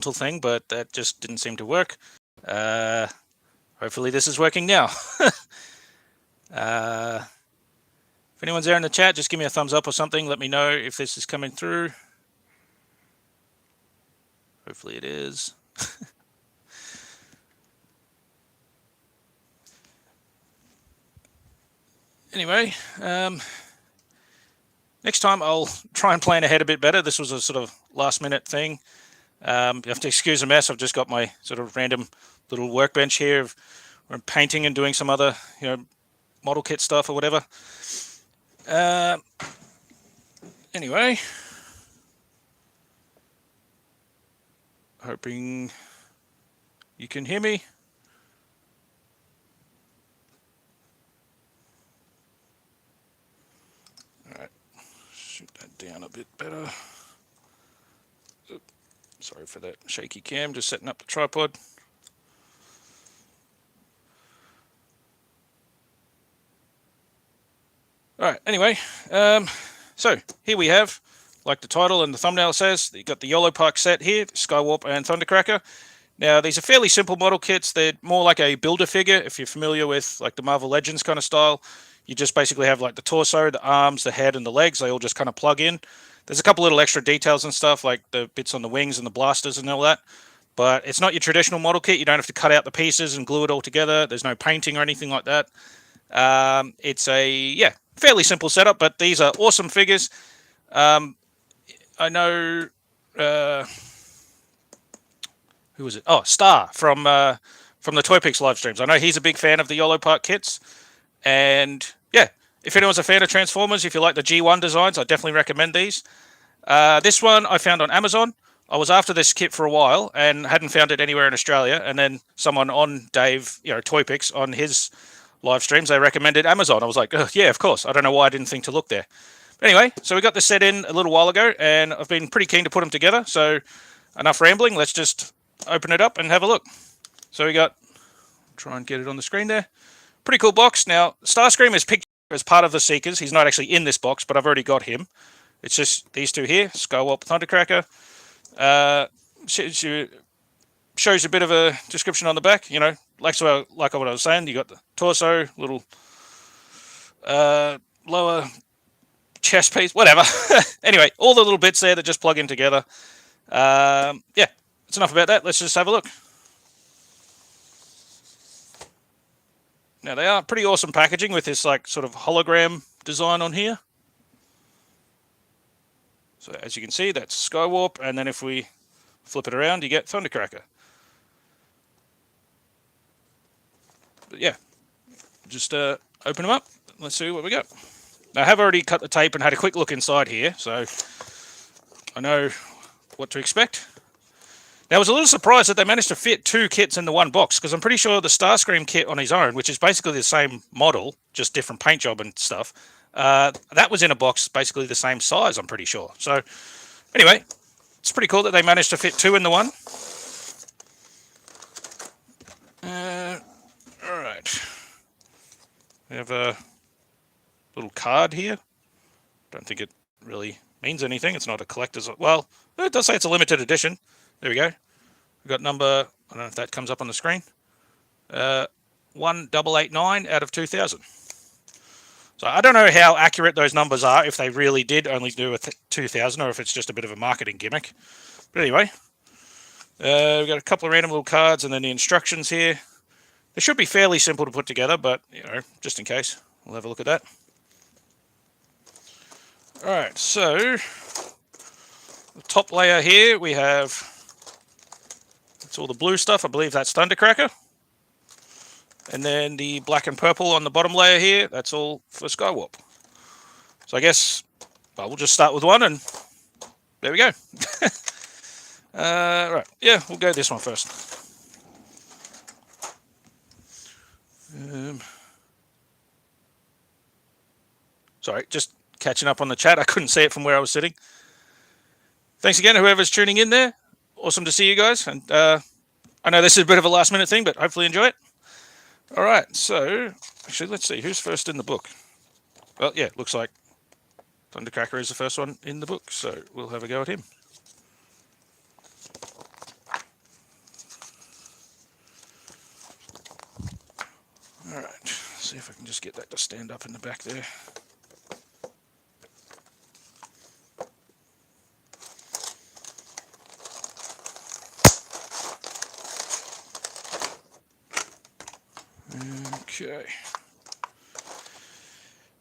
thing, but that just didn't seem to work. Hopefully this is working now. If anyone's there in the chat, just give me a thumbs up or something. Let me know if this is coming through. Hopefully it is. Anyway, next time I'll try and plan ahead a bit better. This was a sort of last minute thing. You have to excuse the mess. I've just got my sort of random little workbench here where I'm painting and doing some other, model kit stuff or whatever. Anyway, hoping you can hear me. All right, shoot that down a bit better. Oops, sorry for that shaky cam, just setting up the tripod. All right, anyway, so here we have, like the title and the thumbnail says, you got the Yolopark set here, Skywarp and Thundercracker. Now, these are fairly simple model kits. They're more like a builder figure, if you're familiar with like the Marvel Legends kind of style. You just basically have like the torso, the arms, the head, and the legs. They all just kind of plug in. There's a couple little extra details and stuff, like the bits on the wings and the blasters and all that. But it's not your traditional model kit. You don't have to cut out the pieces and glue it all together. There's no painting or anything like that. It's a, fairly simple setup, but these are awesome figures. I know, who was it? Oh, Star from the ToyPix live streams. I know he's a big fan of the Yolopark kits. And yeah, if anyone's a fan of Transformers, if you like the G1 designs, I definitely recommend these. This one I found on Amazon. I was after this kit for a while and hadn't found it anywhere in Australia. And then someone on Dave, ToyPix, on his live streams, they recommended Amazon. I was like, oh, yeah, of course. I don't know why I didn't think to look there. But anyway, so we got this set in a little while ago, and I've been pretty keen to put them together. So enough rambling. Let's just open it up and have a look. So we got, try and get it on the screen there. Pretty cool box. Now, Starscream is picked as part of the Seekers. He's not actually in this box, but I've already got him. It's just these two here, Skywarp Thundercracker. Shows a bit of a description on the back, like what I was saying. You got the torso, little lower chest piece, whatever. Anyway, all the little bits there that just plug in together. That's enough about that. Let's just have a look. Now, they are pretty awesome packaging with this like sort of hologram design on here. So as you can see, that's Skywarp, and then if we flip it around, you get Thundercracker. But yeah, just open them up. Let's see what we got. Now, I have already cut the tape and had a quick look inside here, so I know what to expect. Now, I was a little surprised that they managed to fit two kits in the one box, because I'm pretty sure the Starscream kit on his own, which is basically the same model, just different paint job and stuff, that was in a box basically the same size, I'm pretty sure. So, anyway, it's pretty cool that they managed to fit two in the one. Alright. We have a little card here. Don't think it really means anything. It's not a collector's... Well, it does say it's a limited edition. There we go. We've got number... I don't know if that comes up on the screen. 1889 out of 2000. So I don't know how accurate those numbers are, if they really did only do a 2000, or if it's just a bit of a marketing gimmick. But anyway, we've got a couple of random little cards and then the instructions here. They should be fairly simple to put together, but, just in case, we'll have a look at that. Alright, so the top layer here, we have, it's all the blue stuff. I believe that's Thundercracker. And then the black and purple on the bottom layer here, that's all for Skywarp. So I guess, well, we'll just start with one, and there we go. Right, yeah, we'll go this one first. Sorry, just catching up on the chat. I couldn't see it from where I was sitting. Thanks again, whoever's tuning in there. Awesome to see you guys. And I know this is a bit of a last minute thing, but hopefully enjoy it. All right, so actually, let's see who's first in the book. Well, yeah, looks like Thundercracker is the first one in the book, so we'll have a go at him. see if I can just get that to stand up in the back there. Okay.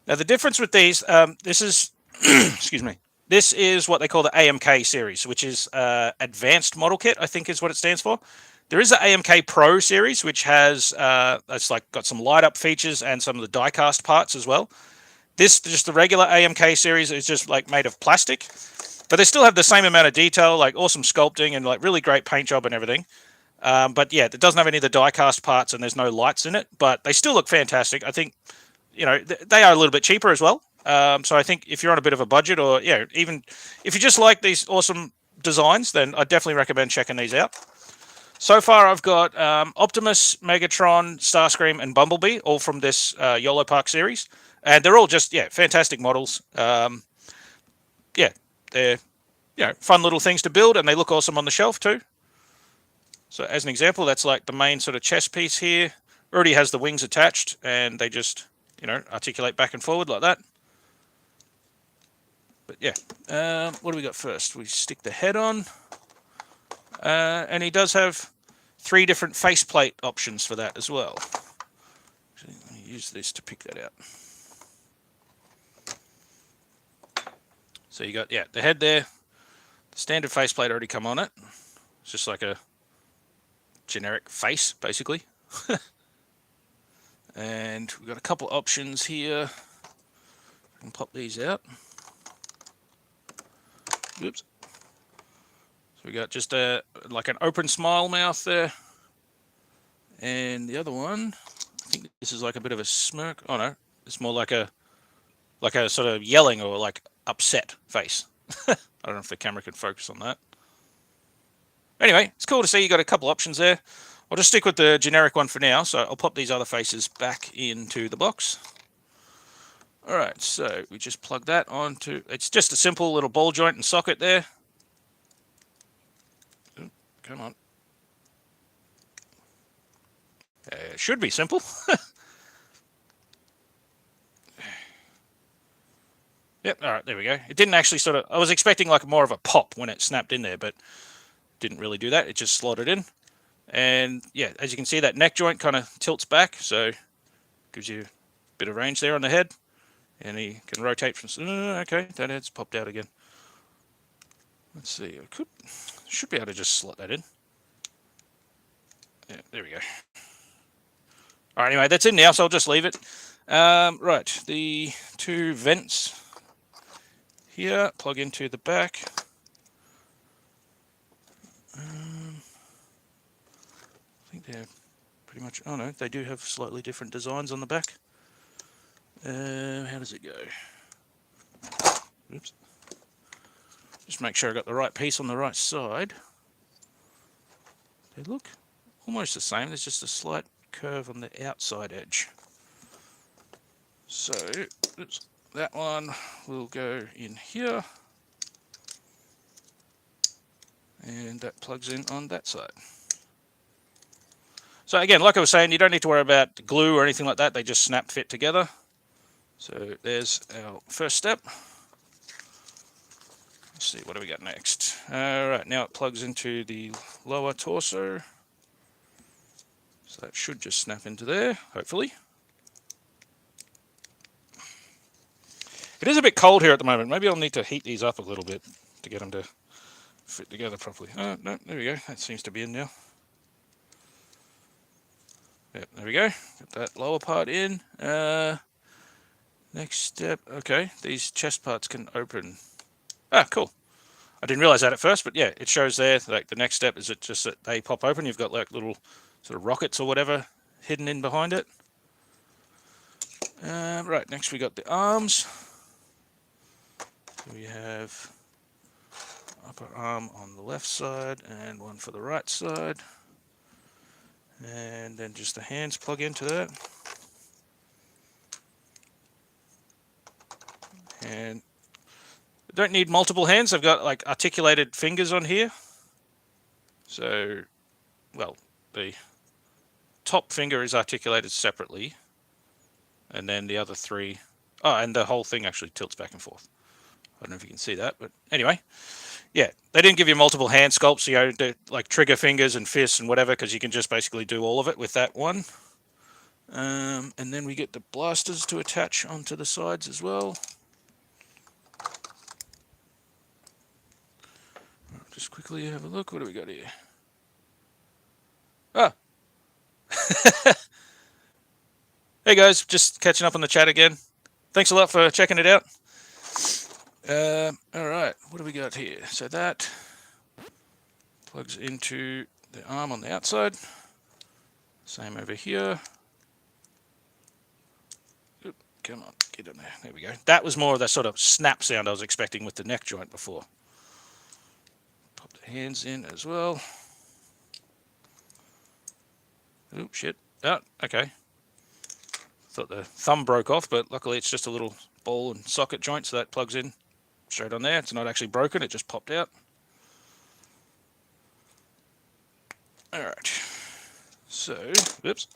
Now the difference with these, this is, excuse me, this is what they call the AMK series, which is Advanced Model Kit, I think is what it stands for. There is the AMK Pro series, which has, it's like got some light up features and some of the die-cast parts as well. This, just the regular AMK series, is just like made of plastic, but they still have the same amount of detail, like awesome sculpting and like really great paint job and everything. But yeah, it doesn't have any of the die-cast parts and there's no lights in it, but they still look fantastic. I think, you know, they are a little bit cheaper as well. So I think if you're on a bit of a budget, or yeah, even if you just like these awesome designs, then I definitely recommend checking these out. So far, I've got Optimus, Megatron, Starscream, and Bumblebee, all from this Yolopark series, and they're all just fantastic models. Yeah, they're fun little things to build, and they look awesome on the shelf too. So as an example, that's like the main sort of chest piece here. Already has the wings attached, and they just articulate back and forward like that. But yeah, what do we got first? We stick the head on, and he does have 3 different faceplate options for that as well. Actually, let me use this to pick that out. So you got the head there. The standard faceplate already come on it. It's just like a generic face, basically. And we've got a couple options here. I can pop these out. Oops. So we got just like an open smile mouth there. And the other one, I think this is like a bit of a smirk. Oh no, it's more like a sort of yelling or like upset face. I don't know if the camera can focus on that. Anyway, it's cool to see you got a couple options there. I'll just stick with the generic one for now, so I'll pop these other faces back into the box. Alright, so we just plug that onto, it's just a simple little ball joint and socket there. Ooh, come on. It should be simple. Yep, alright, there we go. It didn't actually sort of, I was expecting like more of a pop when it snapped in there, but didn't really do that. It just slotted in. And yeah, as you can see, that neck joint kind of tilts back, so gives you a bit of range there on the head. And he can rotate from, okay, that head's popped out again. Let's see, I should be able to just slot that in. Yeah, there we go. All right, anyway, that's in now, so I'll just leave it. Right, the 2 vents here plug into the back. I think they're pretty much, oh no, they do have slightly different designs on the back. How does it go? Oops. Just make sure I got the right piece on the right side. They look almost the same. There's just a slight curve on the outside edge. So oops, that one will go in here. And that plugs in on that side. So again, like I was saying, you don't need to worry about glue or anything like that. They just snap fit together. So there's our first step. Let's see, what do we got next? Alright, now it plugs into the lower torso. So that should just snap into there, hopefully. It is a bit cold here at the moment. Maybe I'll need to heat these up a little bit to get them to fit together properly. Oh, no, there we go. That seems to be in now. Yep, there we go. Got that lower part in. Next step, okay, these chest parts can open. Ah, cool. I didn't realize that at first, but yeah, it shows there, like the next step is it just that they pop open. You've got like little sort of rockets or whatever hidden in behind it. Right, next we got the arms. So we have upper arm on the left side and one for the right side. And then just the hands plug into that. And don't need multiple hands. I've got like articulated fingers on here. So, well, the top finger is articulated separately. and then the other 3. Oh, and the whole thing actually tilts back and forth. I don't know if you can see that, but anyway, yeah, they didn't give you multiple hand sculpts, you know, like trigger fingers and fists and whatever, because you can just basically do all of it with that one. And then we get the blasters to attach onto the sides as well. Just quickly have a look. What do we got here? Ah. Hey guys, just catching up on the chat again. Thanks a lot for checking it out. Alright, what do we got here? So that plugs into the arm on the outside. Same over here. Oop, come on, get in there. There we go. That was more of that sort of snap sound I was expecting with the neck joint before. Pop the hands in as well. Oh, shit. Oh, okay. Thought the thumb broke off, but luckily it's just a little ball and socket joint, so that plugs in straight on there. It's not actually broken, it just popped out. Alright. So, whoops.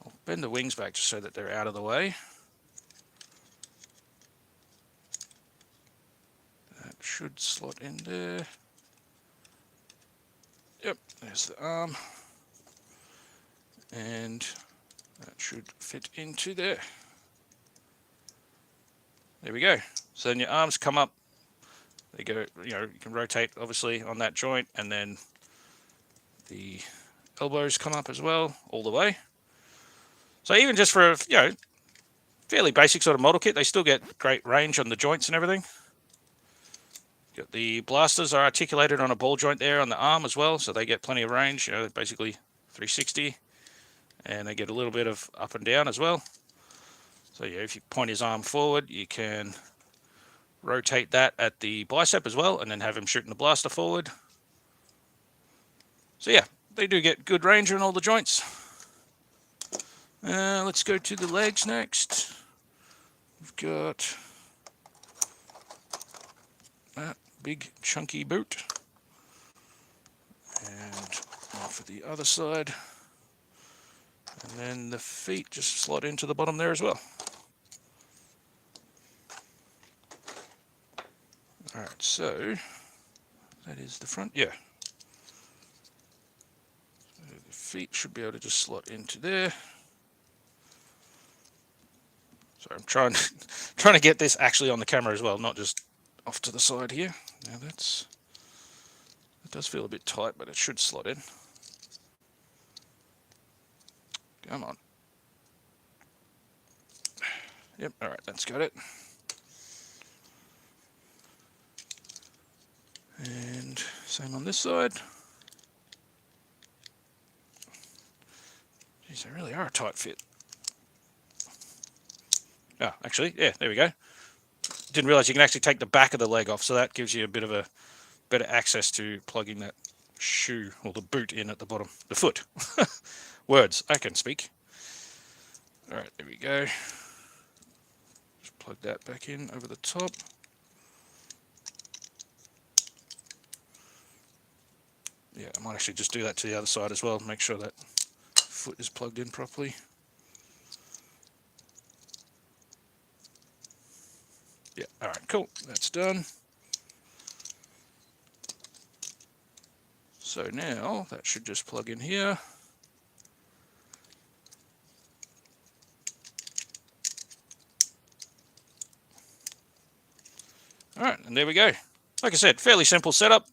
I'll bend the wings back just so that they're out of the way. That should slot in there. Yep, there's the arm. And that should fit into there. There we go. So then your arms come up. They go, you know, you can rotate obviously on that joint, and then the elbows come up as well, all the way. So even just for a, you know, fairly basic sort of model kit, they still get great range on the joints and everything. Got the blasters are articulated on a ball joint there on the arm as well, so they get plenty of range, you know, basically 360. And they get a little bit of up and down as well. So yeah, if you point his arm forward, you can rotate that at the bicep as well, and then have him shooting the blaster forward. So yeah, they do get good range on all the joints. Let's go to the legs next. We've got that big chunky boot. And off for the other side. And then the feet just slot into the bottom there as well. Alright, so that is the front, yeah. So the feet should be able to just slot into there. So I'm trying to get this actually on the camera as well, not just off to the side here. Now that does feel a bit tight, but it should slot in. Come on. Yep, alright, that's got it. And same on this side. Geez, they really are a tight fit. Oh, actually, yeah, there we go. Didn't realize you can actually take the back of the leg off, so that gives you a bit of a better access to plugging that shoe or the boot in at the bottom. The foot. Words, I can speak. Alright, there we go. Just plug that back in over the top. Yeah, I might actually just do that to the other side as well, make sure that foot is plugged in properly. Yeah, alright, cool, that's done. So now that should just plug in here. Alright, and there we go. Like I said, fairly simple setup.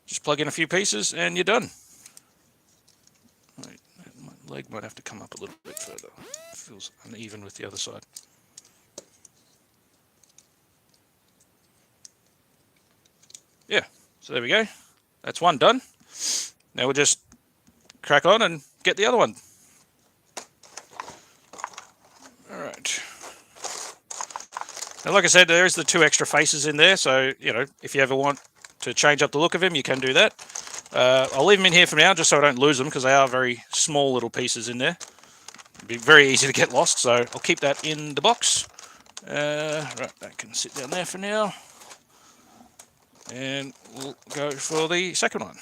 Just plug in a few pieces and you're done. Right, my leg might have to come up a little bit further. It feels uneven with the other side. Yeah, so there we go. That's one done. Now we'll just crack on and get the other one. Alright. Now like I said, there's the 2 extra faces in there, so, you know, if you ever want to change up the look of him, you can do that. I'll leave them in here for now, just so I don't lose them, because they are very small little pieces in there. It'd be very easy to get lost, so I'll keep that in the box. Right, that can sit down there for now. And we'll go for the second one.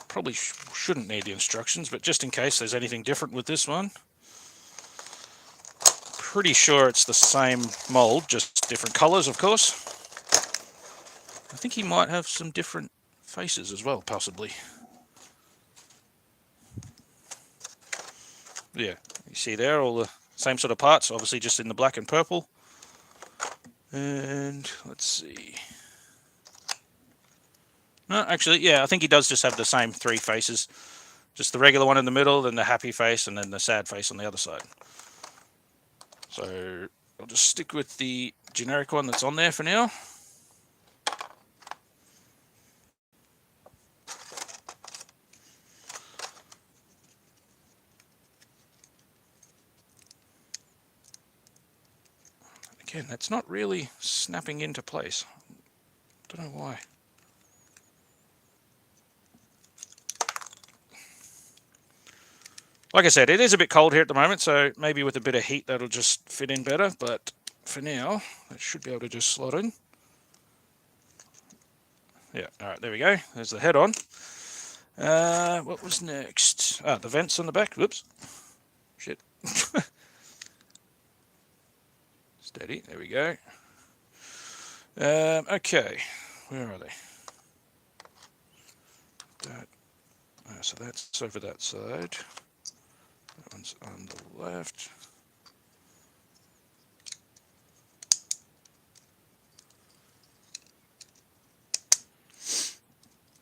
Probably shouldn't need the instructions, but just in case there's anything different with this one. Pretty sure it's the same mold, just different colors, of course. I think he might have some different faces as well, possibly. Yeah, you see there, all the same sort of parts, obviously just in the black and purple. And let's see. No, actually, yeah, I think he does just have the same 3 faces. Just the regular one in the middle, then the happy face, and then the sad face on the other side. So I'll just stick with the generic one that's on there for now. Again, that's not really snapping into place. Don't know why. Like I said, it is a bit cold here at the moment, so maybe with a bit of heat that'll just fit in better, but for now, it should be able to just slot in. Yeah, alright, there we go. There's the head on. What was next? Ah, the vents on the back. Whoops. Shit. Steady, there we go. Okay, where are they? So that's over that side. That one's on the left.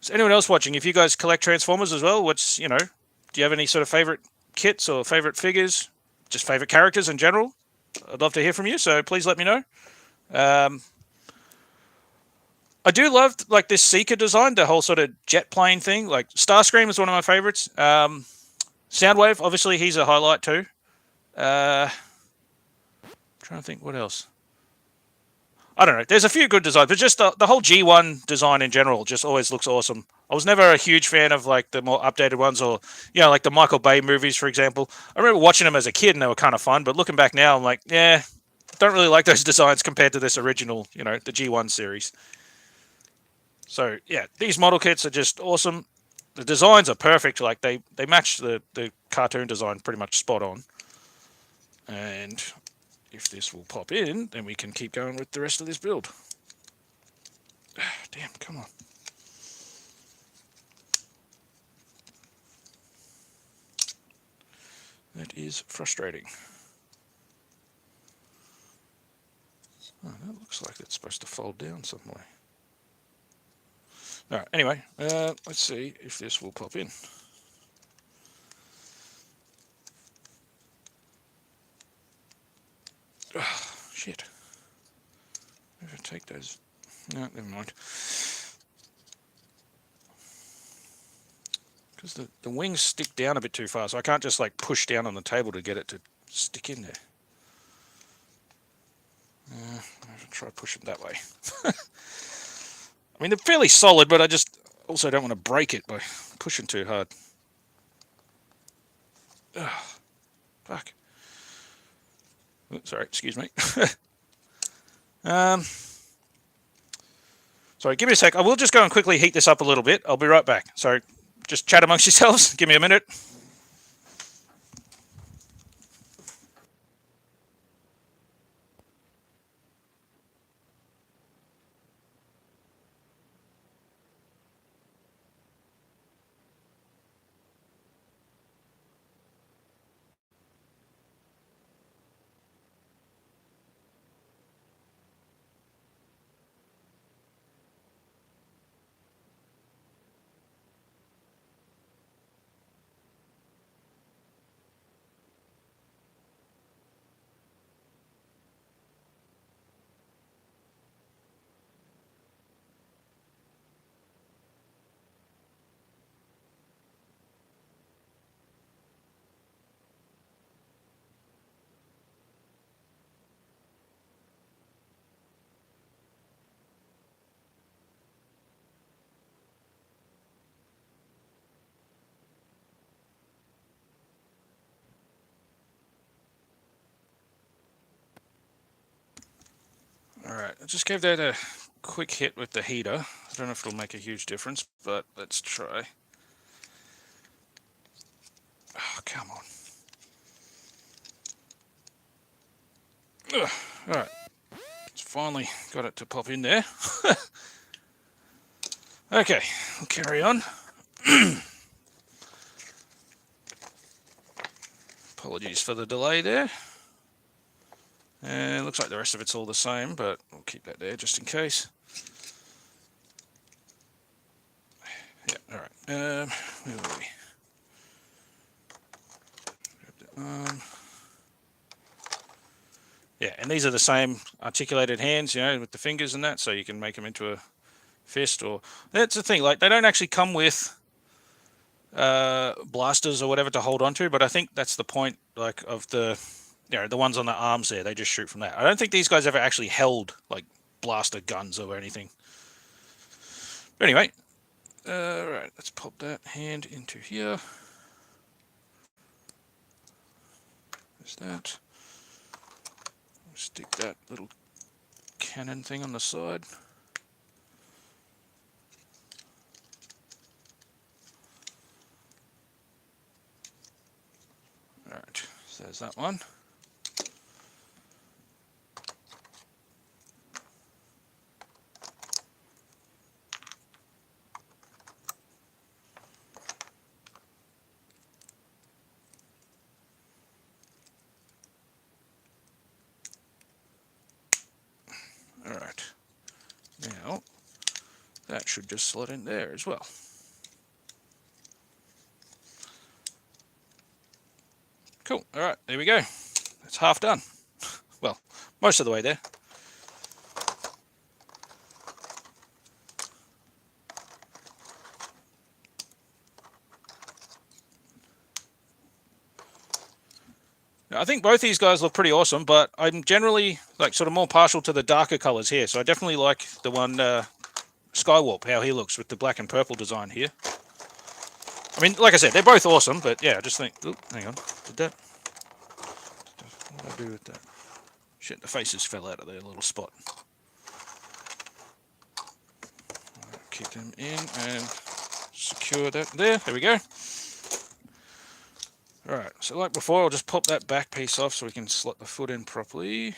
Is anyone else watching? If you guys collect Transformers as well, what's, do you have any sort of favorite kits or favorite figures? Just favorite characters in general? I'd love to hear from you, so please let me know. I do love like this Seeker design, the whole sort of jet plane thing. Like Starscream is one of my favorites. Soundwave, obviously, he's a highlight too. Trying to think what else. I don't know. There's a few good designs, but just the whole G1 design in general just always looks awesome. I was never a huge fan of like the more updated ones, or like the Michael Bay movies, for example. I remember watching them as a kid and they were kind of fun, but looking back now, I'm like, yeah, don't really like those designs compared to this original, the G1 series. So yeah, these model kits are just awesome. The designs are perfect. Like they match the cartoon design pretty much spot on. And if this will pop in, then we can keep going with the rest of this build. Damn, come on. That is frustrating. Oh, that looks like it's supposed to fold down some way. Alright, anyway, let's see if this will pop in. Oh, shit. Maybe I take those. No, never mind. Because the wings stick down a bit too far, so I can't just like push down on the table to get it to stick in there. I'll try pushing that way. I mean, they're fairly solid, but I just also don't want to break it by pushing too hard. Ugh, fuck. Oh, sorry, excuse me. Sorry, give me a sec. I will just go and quickly heat this up a little bit. I'll be right back. So just chat amongst yourselves. Give me a minute. Alright, I just gave that a quick hit with the heater. I don't know if it'll make a huge difference, but let's try. Oh, come on. Ugh. All right. It's finally got it to pop in there. Okay, we'll carry on. Apologies for the delay there. And it looks like the rest of it's all the same, but we'll keep that there just in case. Yeah, all right. Where were we? Yeah, and these are the same articulated hands, you know, with the fingers and that, so you can make them into a fist. Or that's the thing, like they don't actually come with blasters or whatever to hold on to, but I think that's the point, like, of the, you know, the ones on the arms there. They just shoot from that. I don't think these guys ever actually held like blaster guns or anything. But anyway, right, let's pop that hand into here. There's that. Stick that little cannon thing on the side. Alright, so there's that one. Alright, now that should just slot in there as well. Cool, alright, there we go. It's half done. Well, most of the way there. Now, I think both these guys look pretty awesome, but I'm generally like sort of more partial to the darker colors here. So I definitely like the one Skywarp, how he looks with the black and purple design here. I mean, like I said, they're both awesome, but yeah, I just think, oop, hang on, what did I do with that? Shit, the faces fell out of their little spot. Keep them in and secure that there. There we go. Alright, so like before, I'll just pop that back piece off so we can slot the foot in properly.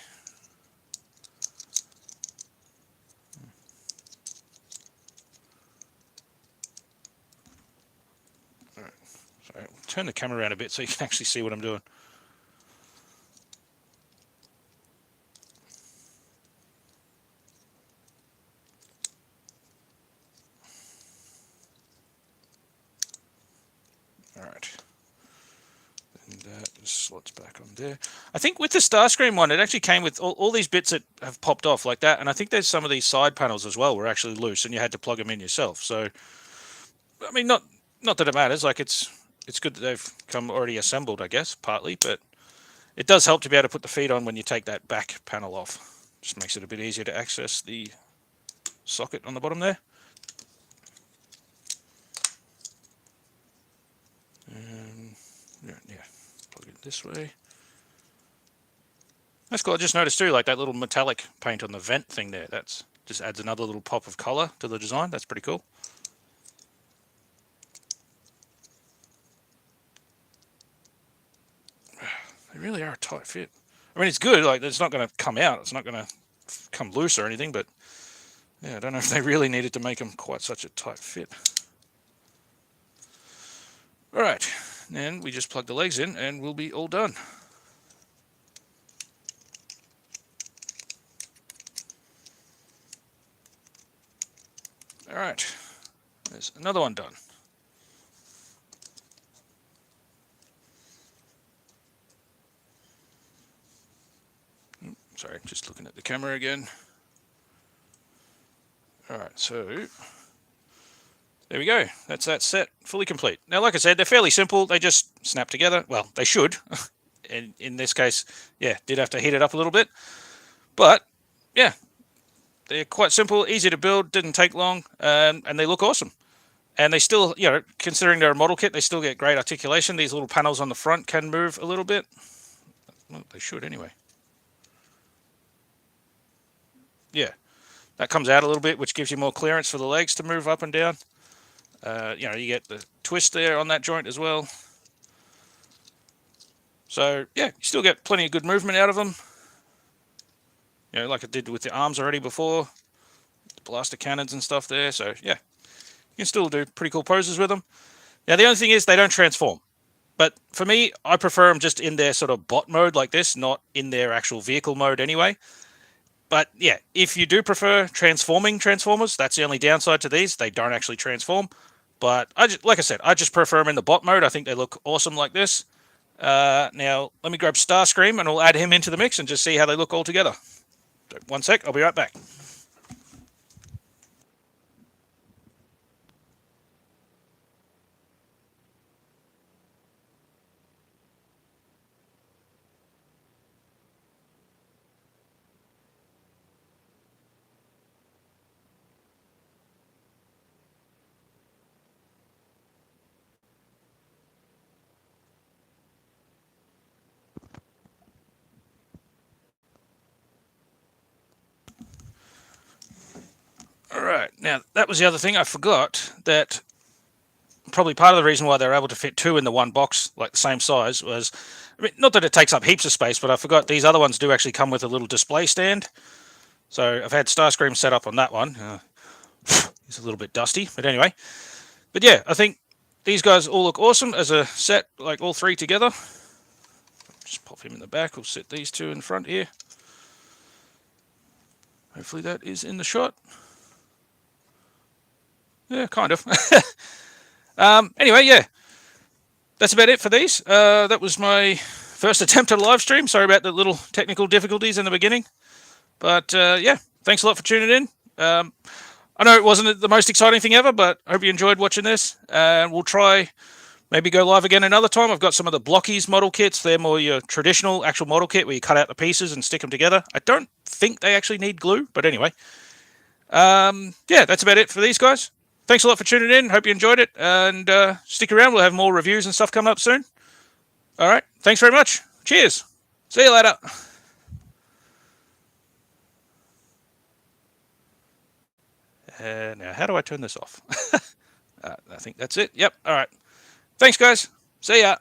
Alright, so I'll turn the camera around a bit so you can actually see what I'm doing. Alright. And that just slots back on there. I think with the Starscream one, it actually came with all these bits that have popped off like that, and I think there's some of these side panels as well were actually loose, and you had to plug them in yourself. So, I mean, not that it matters. Like it's good that they've come already assembled, I guess, partly, but it does help to be able to put the feet on when you take that back panel off. Just makes it a bit easier to access the socket on the bottom there. Yeah, plug it this way. That's cool. I just noticed too, like that little metallic paint on the vent thing there. That's just adds another little pop of color to the design. That's pretty cool. They really are a tight fit. I mean, it's good. Like, it's not going to come out. It's not going to come loose or anything. But yeah, I don't know if they really needed to make them quite such a tight fit. All right, then we just plug the legs in, and we'll be all done. All right, there's another one done. Sorry, just looking at the camera again. All right, so there we go. That's that set, fully complete. Now, like I said, they're fairly simple. They just snap together. Well, they should. And in this case, yeah, did have to heat it up a little bit. But, yeah, they're quite simple, easy to build, didn't take long, and they look awesome. And they still, you know, considering they're a model kit, they still get great articulation. These little panels on the front can move a little bit. Well, they should anyway. Yeah, that comes out a little bit, which gives you more clearance for the legs to move up and down. You know, you get the twist there on that joint as well. So yeah, you still get plenty of good movement out of them. You know, like I did with the arms already before, the blaster cannons and stuff there. So yeah, you can still do pretty cool poses with them. Now the only thing is they don't transform. But for me, I prefer them just in their sort of bot mode like this, not in their actual vehicle mode anyway. But yeah, if you do prefer transforming Transformers, that's the only downside to these. They don't actually transform. But like I said, I just prefer them in the bot mode. I think they look awesome like this. Now, let me grab Starscream and we'll add him into the mix and just see how they look all together. So, one sec, I'll be right back. All right, now that was the other thing I forgot, that probably part of the reason why they were able to fit two in the one box, like the same size, was, I mean, not that it takes up heaps of space, but I forgot these other ones do actually come with a little display stand. So I've had Starscream set up on that one. It's a little bit dusty, but anyway. But yeah, I think these guys all look awesome as a set, like all three together. Just pop him in the back. We'll set these two in front here. Hopefully that is in the shot. Yeah, kind of. Anyway, yeah. That's about it for these. That was my first attempt at a live stream. Sorry about the little technical difficulties in the beginning. But yeah, thanks a lot for tuning in. I know it wasn't the most exciting thing ever, but I hope you enjoyed watching this. And we'll try maybe go live again another time. I've got some of the blockies model kits. They're more your traditional actual model kit where you cut out the pieces and stick them together. I don't think they actually need glue, but anyway. Yeah, that's about it for these guys. Thanks a lot for tuning in. Hope you enjoyed it. And stick around. We'll have more reviews and stuff coming up soon. All right. Thanks very much. Cheers. See you later. Now, how do I turn this off? I think that's it. Yep. All right. Thanks, guys. See ya.